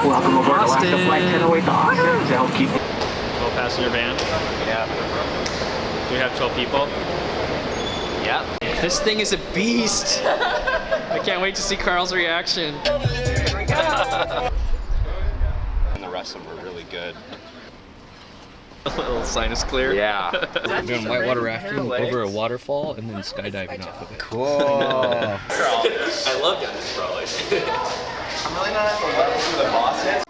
Welcome aboard Alaska Flight 1008 to Austin to help keep... Little passenger van. Yeah. Do we have 12 people? Yeah. This thing is a beast. I can't wait to see Carl's reaction. Here we go. And the rest of them were really good. A little sinus clear. Yeah. I'm doing whitewater rafting over a waterfall and then skydiving off of it. Cool. I love doing this probably. I'm really not at the level for the bosses.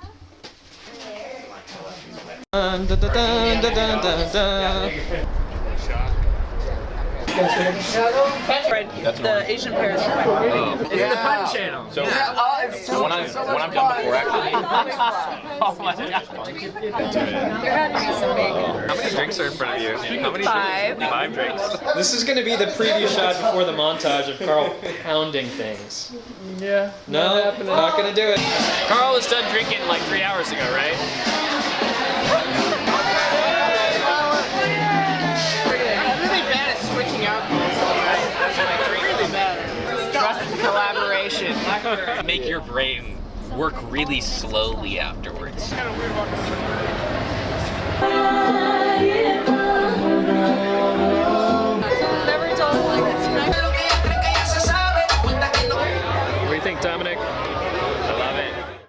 The Asian parasite. It's the fun channel. So, when I'm done before acting. Oh my god. There had to be some bacon. How many drinks are in front of you? How many 5. drinks? 5 drinks. This is going to be the preview shot before the montage of Carl pounding things. Yeah. No, not going to do it. Carl was done drinking like 3 hours ago, right? Collaboration. Make your brain work really slowly afterwards.